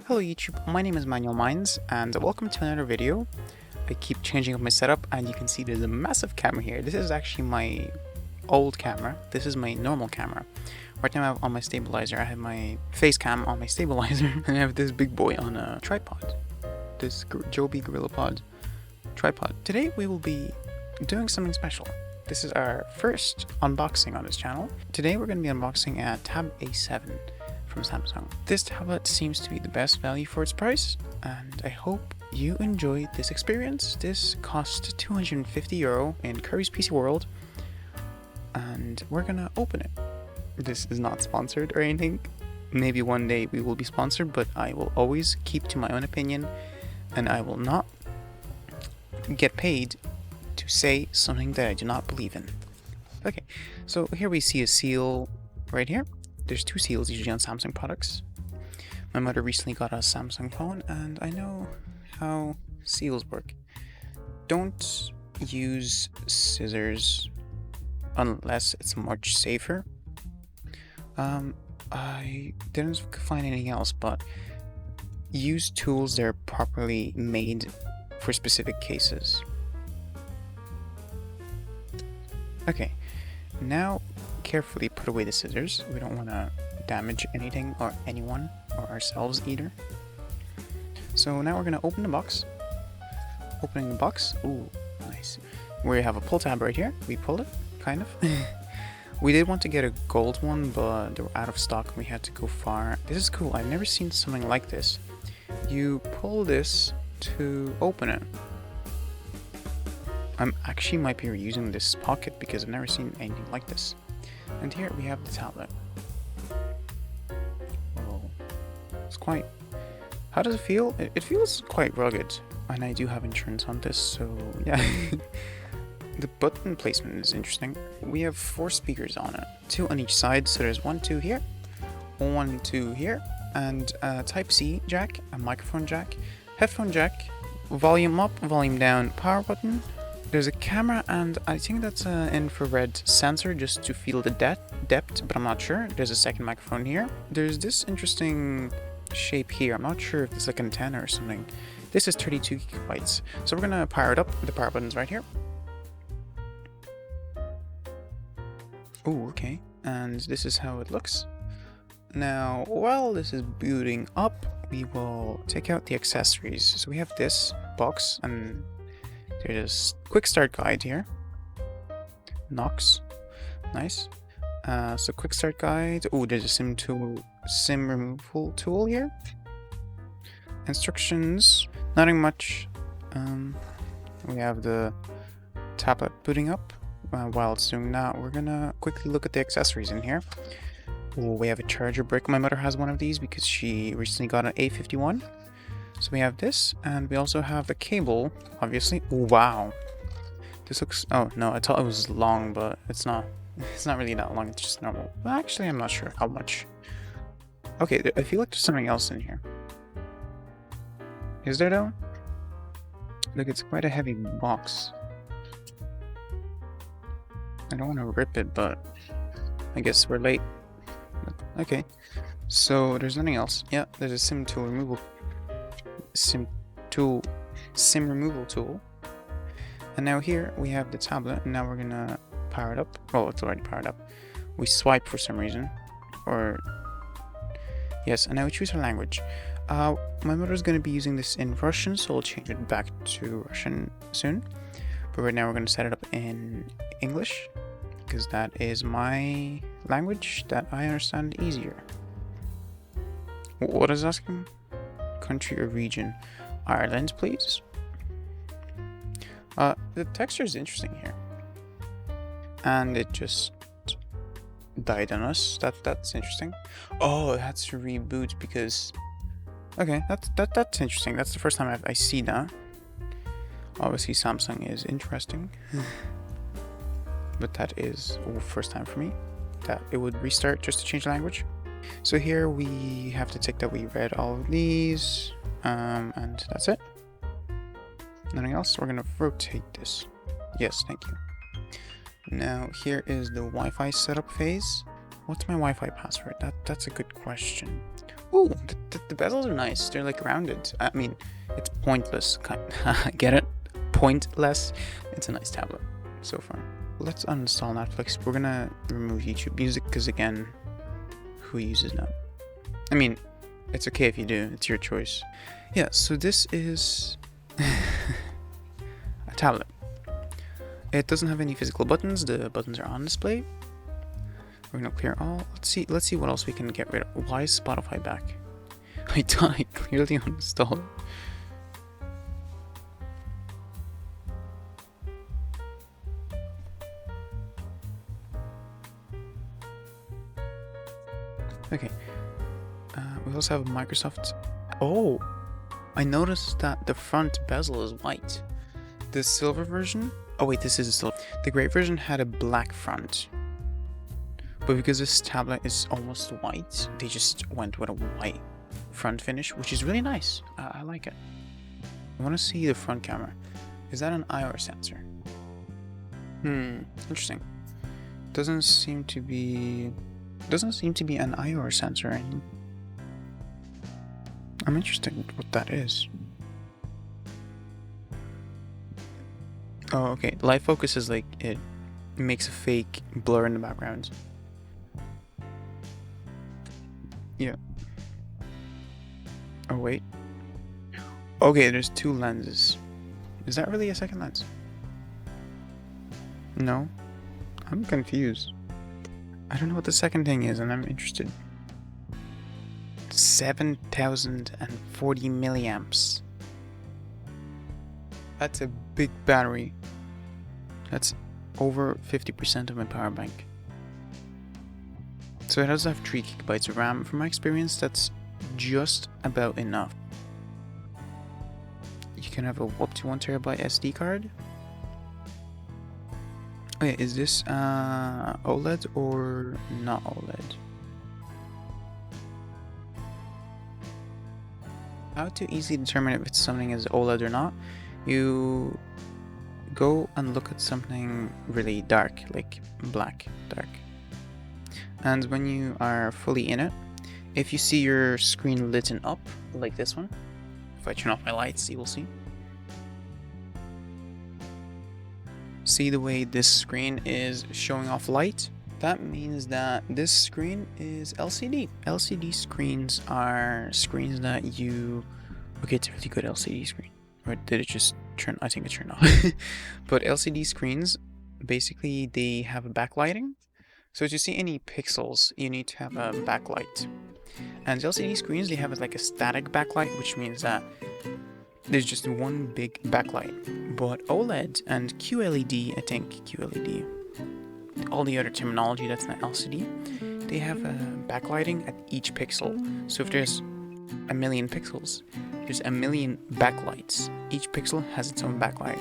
Hello YouTube, my name is Manuel and welcome to another video. I keep changing up my setup and you can see there's a massive camera here. This is actually my old camera. This is my normal camera. Right now I have on my stabilizer, I have my face cam on my stabilizer and I have this big boy on a tripod. This Joby GorillaPod tripod. Today we will be doing something special. This is our first unboxing on this channel. Today we're going to be unboxing a Tab A7 from Samsung. This tablet seems to be the best value for its price, and I hope you enjoy this experience. This cost €250 in Curry's PC World, and we're gonna open it. This is not sponsored or anything. Maybe one day we will be sponsored, but I will always keep to my own opinion, and I will not get paid to say something that I do not believe in. Okay, so here we see a seal right here. There's two seals usually on Samsung products. My mother recently got a Samsung phone and I know how seals work. Don't use scissors unless it's much safer. I didn't find anything else, but use tools that are properly made for specific cases. Okay, now carefully put away the scissors. We don't want to damage anything or anyone or ourselves either. So now we're going to open the box. Opening the box. Ooh, nice. We have a pull tab right here. We pulled it, kind of. We did want to get a gold one, but they were out of stock and we had to go far. This is cool. I've never seen something like this. You pull this to open it. I actually might be reusing this pocket because I've never seen anything like this. And here we have the tablet. Whoa. It's quite... How does it feel? It feels quite rugged. And I do have insurance on this, so yeah. The button placement is interesting. We have 4 speakers on it. 2 on each side, so there's 1, 2 here. 1, 2 here. And a Type-C jack, a microphone jack, headphone jack, volume up, volume down, power button. There's a camera and I think that's an infrared sensor just to feel the depth, but I'm not sure. There's a second microphone here. There's this interesting shape here. I'm not sure if it's like an antenna or something. This is 32 gigabytes. So we're gonna power it up. The power button's right here. Oh, okay. And this is how it looks. Now, while this is booting up, we will take out the accessories. So we have this box and there's a quick start guide here. Knox. Nice. So quick start guide. Oh, there's a SIM removal tool here. Instructions. Nothing much. We have the tablet booting up. While it's doing that, we're gonna quickly look at the accessories in here. Oh, we have a charger brick. My mother has one of these because she recently got an A51. So we have this, and we also have a cable, obviously. Ooh, wow. This looks... Oh, no, I thought it was long, but it's not. It's not really that long, it's just normal. Well, actually, I'm not sure how much. Okay, I feel like there's something else in here. Is there, though? Look, it's quite a heavy box. I don't want to rip it, but I guess we're late. Okay, so there's nothing else. Yeah, there's a SIM removal tool. And now here we have the tablet, and now we're gonna power it up. Oh, it's already powered up. We swipe for some reason, or yes, and now we choose our language. My mother's gonna be using this in Russian, so I'll change it back to Russian soon. But right now we're gonna set it up in English because that is my language that I understand easier. What is asking? Country or region? Ireland, please. The texture is interesting here, and it just died on us. That's interesting. Oh, it had to reboot because. Okay, that's interesting. That's the first time I see that. Obviously, Samsung is interesting, but that is first time for me that it would restart just to change the language. So here we have to tick that we read all of these. And that's it. Nothing else. We're gonna rotate this. Yes, thank you. Now here is the Wi-Fi setup phase. What's my Wi-Fi password? That's a good question. Ooh, the bezels are nice. They're like rounded. I mean, it's pointless. Get it? Pointless. It's a nice tablet so far. Let's uninstall Netflix. We're gonna remove YouTube Music because, again, who uses that? I mean, it's okay if you do. It's your choice. Yeah, so this is a tablet. It doesn't have any physical buttons. The buttons are on display. We're gonna clear all. Let's see what else we can get rid of. Why is Spotify back? I clearly uninstalled it. Okay. We also have Microsoft. Oh, I noticed that the front bezel is white. The silver version. Oh wait, this is a silver. The gray version had a black front. But because this tablet is almost white, they just went with a white front finish, which is really nice. I like it. I want to see the front camera. Is that an IR sensor? Interesting. Doesn't seem to be an IR sensor. I'm interested in what that is. Oh, okay. Live focus is like it makes a fake blur in the background. Yeah. Oh, wait. Okay, there's two lenses. Is that really a second lens? No. I'm confused. I don't know what the second thing is, and I'm interested. 7,040 milliamps. That's a big battery. That's over 50% of my power bank. So it does have 3 GB of RAM. From my experience, that's just about enough. You can have up to 1 TB SD card. Okay, is this OLED or not OLED? How to easily determine if it's something is OLED or not? You go and look at something really dark, like black dark. And when you are fully in it, if you see your screen lit up, like this one, if I turn off my lights, you will see. See the way this screen is showing off light? That means that this screen is LCD. LCD screens are screens that you... Okay, it's a really good LCD screen. Or did it just turn... I think it turned off. But LCD screens, basically, they have a backlighting. So to see any pixels, you need to have a backlight. And LCD screens, they have like a static backlight, which means that there's just one big backlight. But OLED and QLED, I think QLED, all the other terminology that's not LCD, they have backlighting at each pixel. So if there's a million pixels, there's a million backlights. Each pixel has its own backlight.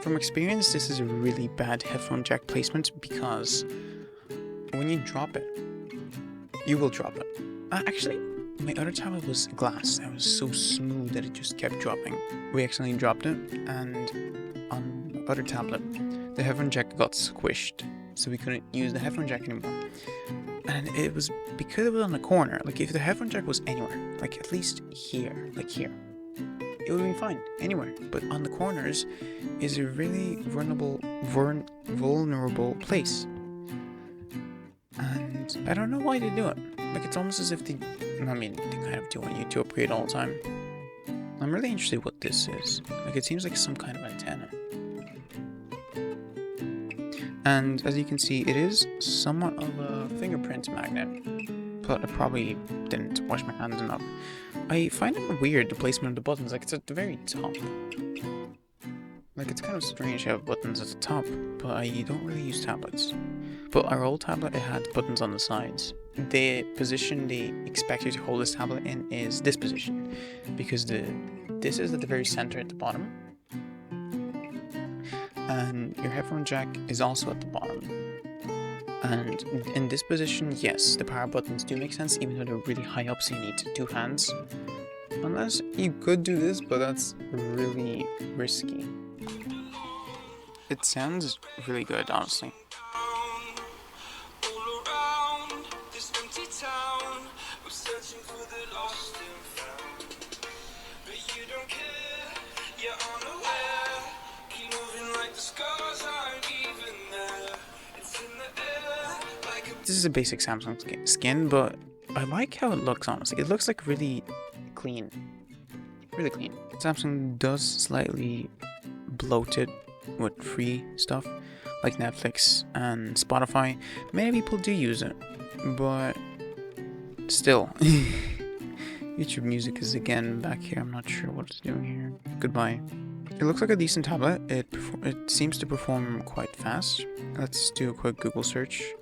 From experience, this is a really bad headphone jack placement because when you drop it, you will drop it. Actually, my other tablet was glass. That was so smooth that it just kept dropping. We accidentally dropped it, and on the other tablet, the headphone jack got squished, so we couldn't use the headphone jack anymore. And it was because it was on the corner. Like if the headphone jack was anywhere, like at least here, like here, it would have been fine anywhere. But on the corners is a really vulnerable place. And I don't know why they do it. Like it's almost as if they kind of do want you to upgrade all the time. I'm really interested what this is. Like it seems like some kind of antenna. And as you can see, it is somewhat of a fingerprint magnet, but I probably didn't wash my hands enough. I find it weird, the placement of the buttons, like it's at the very top. Like it's kind of strange to have buttons at the top, but I don't really use tablets. But our old tablet, it had buttons on the sides. The position they expect you to hold this tablet in is this position, because this is at the very center at the bottom. And your headphone jack is also at the bottom. And in this position, yes, the power buttons do make sense, even though they're really high up, so you need 2 hands. Unless you could do this, but that's really risky. It sounds really good, honestly. This is a basic Samsung skin, but I like how it looks, honestly. It looks like really clean. Really clean. Samsung does slightly bloat it with free stuff like Netflix and Spotify. Many people do use it, but still. YouTube Music is again back here. I'm not sure what it's doing here. Goodbye. It looks like a decent tablet. It seems to perform quite fast. Let's do a quick Google search.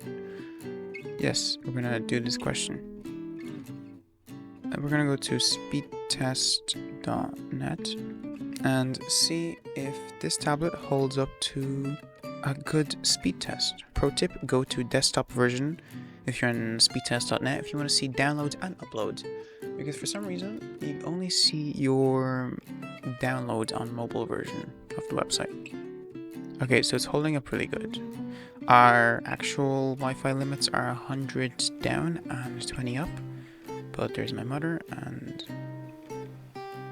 Yes, we're gonna do this question. And we're gonna go to speedtest.net and see if this tablet holds up to a good speed test. Pro tip, go to desktop version if you're on speedtest.net if you want to see downloads and uploads. Because for some reason, you only see your download on mobile version of the website. Okay, so it's holding up really good. Our actual Wi-Fi limits are 100 down and 20 up. But there's my mother, and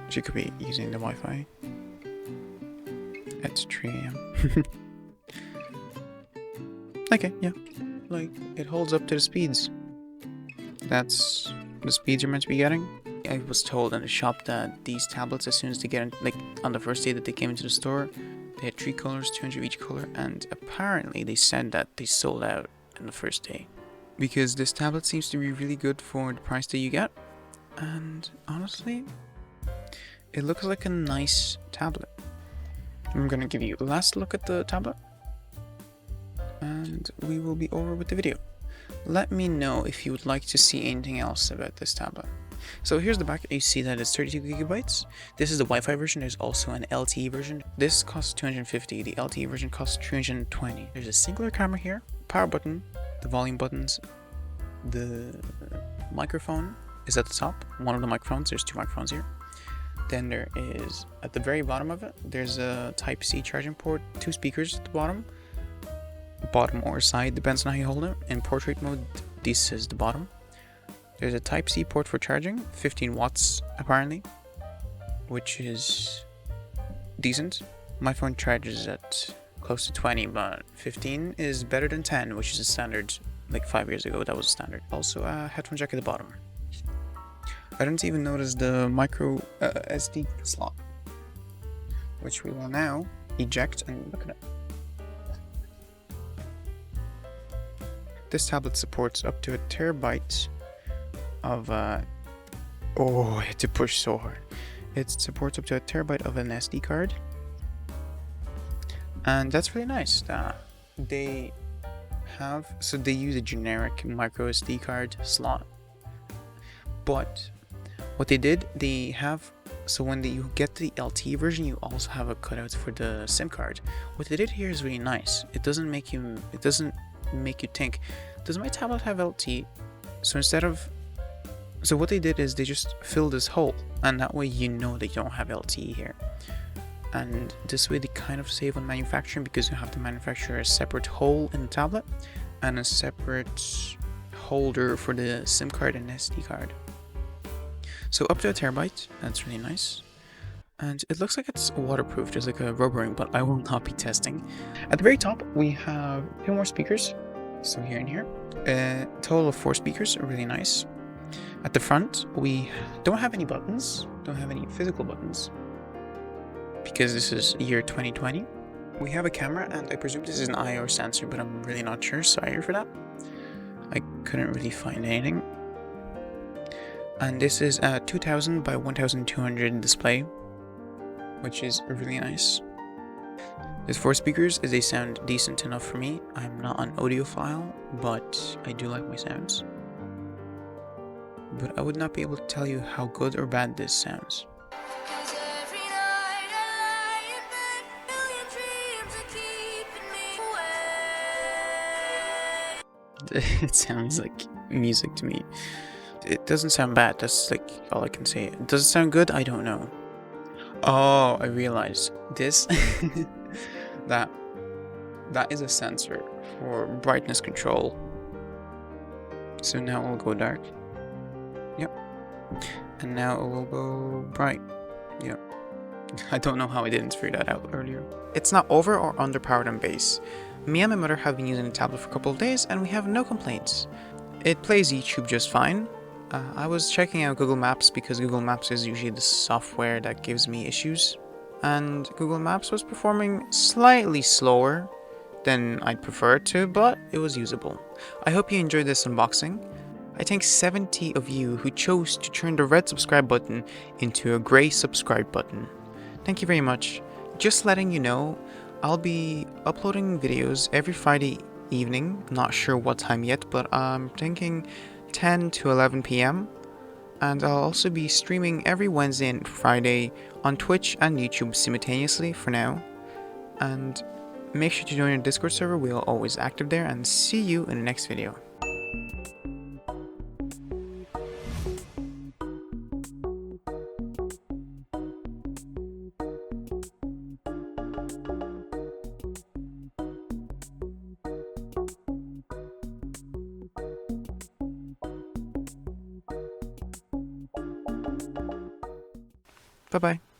she could be using the Wi-Fi. It's 3 AM. Okay, yeah. Like, it holds up to the speeds. That's the speeds you're meant to be getting. I was told in the shop that these tablets, as soon as they get in, like on the first day that they came into the store, they had 3 colors, 200 each color, and apparently they said that they sold out in the first day. Because this tablet seems to be really good for the price that you get, and honestly, it looks like a nice tablet. I'm gonna give you a last look at the tablet, and we will be over with the video. Let me know if you would like to see anything else about this tablet. So here's the back. You see that it's 32 gigabytes. This is the Wi-Fi version. There's also an LTE version. This costs 250. The LTE version costs 320. There's a singular camera here, power button, the volume buttons, the microphone is at the top. One of the microphones. There's 2 microphones here. Then there is, at the very bottom of it, there's a Type-C charging port, 2 speakers at the bottom or side, depends on how you hold it. In portrait mode, this is the bottom. There's a Type-C port for charging, 15 watts apparently, which is decent. My phone charges at close to 20, but 15 is better than 10, which is a standard. Like 5 years ago, that was a standard. Also a headphone jack at the bottom. I didn't even notice the micro SD slot, which we will now eject and look at it. This tablet supports up to 1 terabyte of oh, I had to push so hard. It supports up to 1 terabyte of an SD card, and that's really nice. They use a generic micro SD card slot, but what they did, they have, so when you get the LTE version, you also have a cutout for the SIM card. What they did here is really nice. It doesn't make you think, does my tablet have LTE? So what they did is they just fill this hole, and that way you know they don't have LTE here. And this way they kind of save on manufacturing, because you have to manufacture a separate hole in the tablet and a separate holder for the SIM card and SD card. So up to 1 terabyte, that's really nice. And it looks like it's waterproof, there's like a rubber ring, but I will not be testing. At the very top, we have 2 more speakers. So here and here. A total of 4 speakers, really nice. At the front, we don't have any buttons, don't have any physical buttons, because this is year 2020. We have a camera, and I presume this is an IR sensor, but I'm really not sure, sorry for that. I couldn't really find anything. And this is a 2000 by 1200 display, which is really nice. There's 4 speakers. They sound decent enough for me. I'm not an audiophile, but I do like my sounds. But I would not be able to tell you how good or bad this sounds. It sounds like music to me. It doesn't sound bad, that's like all I can say. Does it sound good? I don't know. Oh, I realized this. that is a sensor for brightness control. So now it will go dark. Yep. And now it will go bright. Yep. I don't know how I didn't figure that out earlier. It's not over or underpowered on base. Me and my mother have been using the tablet for a couple of days and we have no complaints. It plays YouTube just fine. I was checking out Google Maps because Google Maps is usually the software that gives me issues. And Google Maps was performing slightly slower than I'd prefer it to, but it was usable. I hope you enjoyed this unboxing. I thank 70 of you who chose to turn the red subscribe button into a grey subscribe button. Thank you very much. Just letting you know, I'll be uploading videos every Friday evening, not sure what time yet, but I'm thinking 10 to 11 p.m. And I'll also be streaming every Wednesday and Friday on Twitch and YouTube simultaneously for now. And make sure to join our Discord server, we are always active there, and see you in the next video. Bye bye.